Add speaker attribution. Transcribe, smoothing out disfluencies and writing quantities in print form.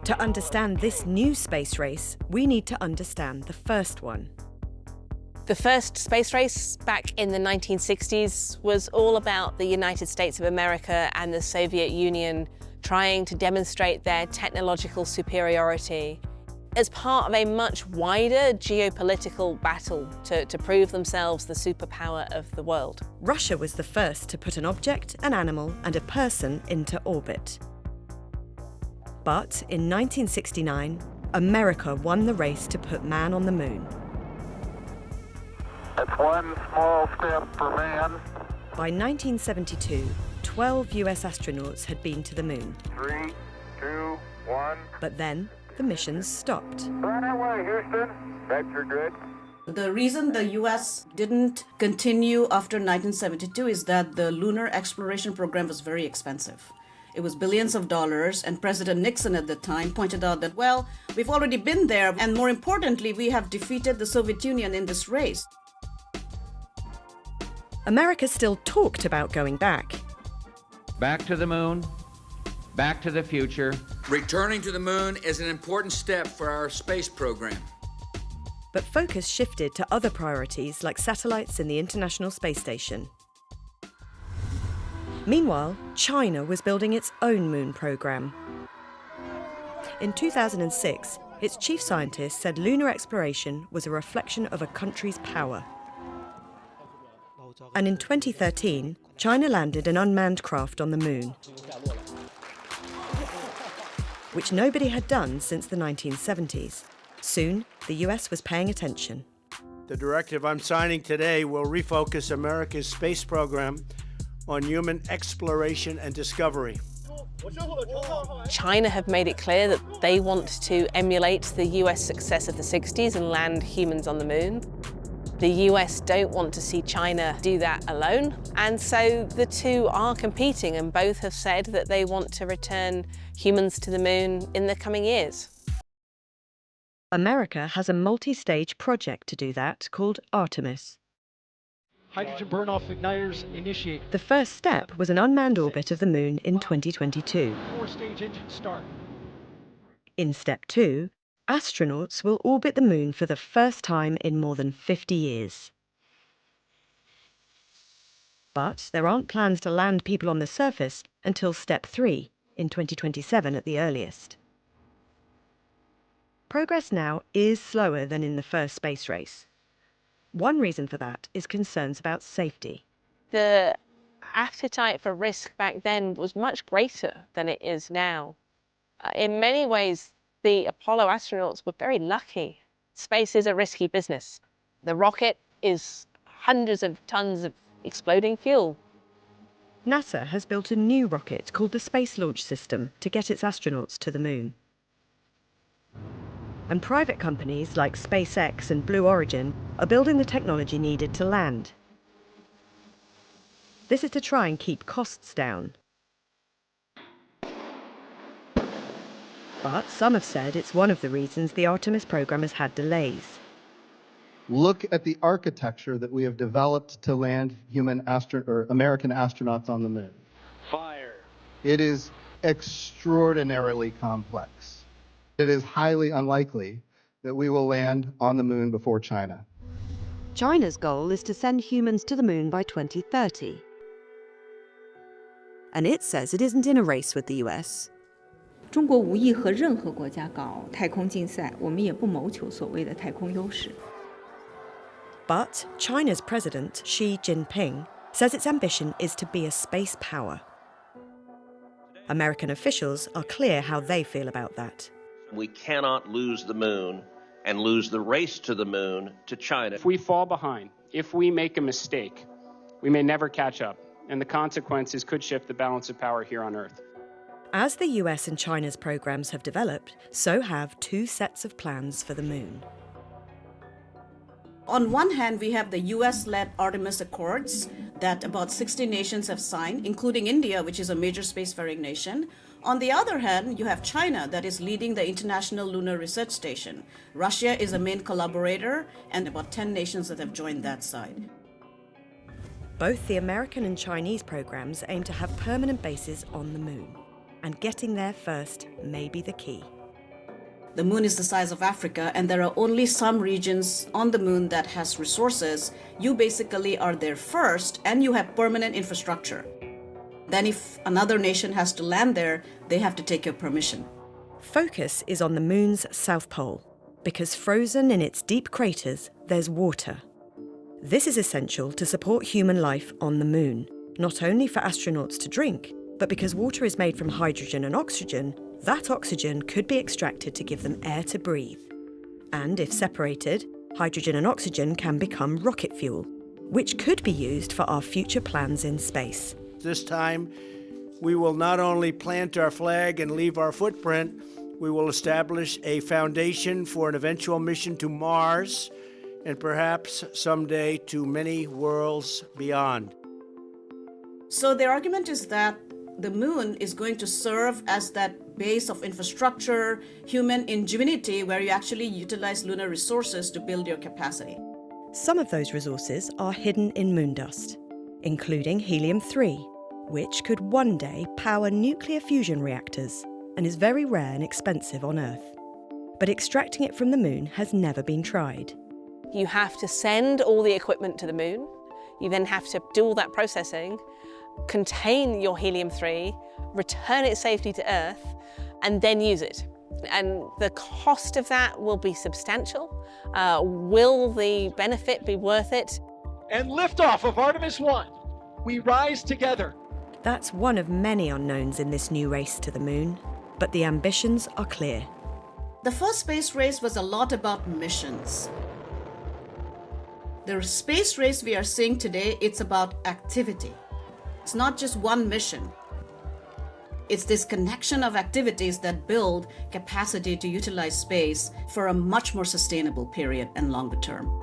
Speaker 1: To understand this new space race, we need to understand the first one.
Speaker 2: The first space race back in the 1960s was all about the United States of America and the Soviet Union trying to demonstrate their technological superiority as part of a much wider geopolitical battle to prove themselves the superpower of the world.
Speaker 1: Russia was the first to put an object, an animal, and a person into orbit. But in 1969, America won the race to put man on the moon.
Speaker 3: That's one small step for man.
Speaker 1: By 1972, 12 US astronauts had been to the moon.
Speaker 3: 3, 2, 1.
Speaker 1: But then, the missions stopped.
Speaker 3: Right away, Houston. Vector good.
Speaker 4: The reason the US didn't continue after 1972 is that the lunar exploration program was very expensive. It was billions of dollars, and President Nixon at the time pointed out that, well, we've already been there, and more importantly, we have defeated the Soviet Union in this race.
Speaker 1: America still talked about going back.
Speaker 5: Back to the moon, back to the future.
Speaker 6: Returning to the moon is an important step for our space program.
Speaker 1: But focus shifted to other priorities like satellites in the International Space Station. Meanwhile, China was building its own moon program. In 2006, its chief scientist said lunar exploration was a reflection of a country's power. And in 2013, China landed an unmanned craft on the moon, which nobody had done since the 1970s. Soon, the US was paying attention.
Speaker 7: The directive I'm signing today will refocus America's space program on human exploration and discovery.
Speaker 2: China have made it clear that they want to emulate the US success of the 60s and land humans on the moon. The US don't want to see China do that alone, and so the two are competing, and both have said that they want to return humans to the moon in the coming years.
Speaker 1: America has a multi-stage project to do that called Artemis.
Speaker 8: Hydrogen burn-off igniters initiate.
Speaker 1: The first step was an unmanned orbit of the moon in 2022.
Speaker 8: 4-stage engine start.
Speaker 1: In step 2, astronauts will orbit the moon for the first time in more than 50 years. But there aren't plans to land people on the surface until step 3, in 2027 at the earliest. Progress now is slower than in the first space race. One reason for that is concerns about safety.
Speaker 2: The appetite for risk back then was much greater than it is now. In many ways, the Apollo astronauts were very lucky. Space is a risky business. The rocket is hundreds of tons of exploding fuel.
Speaker 1: NASA has built a new rocket called the Space Launch System to get its astronauts to the moon. And private companies like SpaceX and Blue Origin are building the technology needed to land. This is to try and keep costs down. But some have said it's one of the reasons the Artemis program has had delays.
Speaker 9: Look at the architecture that we have developed to land American astronauts on the moon.
Speaker 8: Fire.
Speaker 9: It is extraordinarily complex. It is highly unlikely that we will land on the moon before China.
Speaker 1: China's goal is to send humans to the moon by 2030. And it says it isn't in a race with the US.
Speaker 10: 中国无意和任何国家搞太空竞赛，我们也不谋求所谓的太空优势。
Speaker 1: But China's president, Xi Jinping, says its ambition is to be a space power. American officials are clear how they feel about that.
Speaker 11: We cannot lose the moon and lose the race to the moon to China.
Speaker 12: If we fall behind, if we make a mistake, we may never catch up, and the consequences could shift the balance of power here on Earth.
Speaker 1: As the US and China's programs have developed, so have two sets of plans for the moon.
Speaker 4: On one hand, we have the US-led Artemis Accords that about 60 nations have signed, including India, which is a major spacefaring nation. On the other hand, you have China that is leading the International Lunar Research Station. Russia is a main collaborator, and about 10 nations that have joined that side.
Speaker 1: Both the American and Chinese programs aim to have permanent bases on the moon, and getting there first may be the key.
Speaker 4: The moon is the size of Africa, and there are only some regions on the moon that has resources. You basically are there first, and you have permanent infrastructure. Then if another nation has to land there, they have to take your permission.
Speaker 1: Focus is on the moon's south pole, because frozen in its deep craters, there's water. This is essential to support human life on the moon, not only for astronauts to drink, but because water is made from hydrogen and oxygen, that oxygen could be extracted to give them air to breathe. And if separated, hydrogen and oxygen can become rocket fuel, which could be used for our future plans in space.
Speaker 7: This time, we will not only plant our flag and leave our footprint, we will establish a foundation for an eventual mission to Mars and perhaps someday to many worlds beyond.
Speaker 4: So their argument is that the moon is going to serve as that base of infrastructure, human ingenuity, where you actually utilize lunar resources to build your capacity.
Speaker 1: Some of those resources are hidden in moon dust, including helium-3, which could one day power nuclear fusion reactors and is very rare and expensive on Earth. But extracting it from the moon has never been tried.
Speaker 2: You have to send all the equipment to the moon. You then have to do all that processing, contain your helium-3, return it safely to Earth, and then use it. And the cost of that will be substantial. Will the benefit be worth it?
Speaker 8: And liftoff of Artemis 1. We rise together.
Speaker 1: That's one of many unknowns in this new race to the moon, but the ambitions are clear.
Speaker 4: The first space race was a lot about missions. The space race we are seeing today, it's about activity. It's not just one mission. It's this connection of activities that build capacity to utilize space for a much more sustainable period and longer term.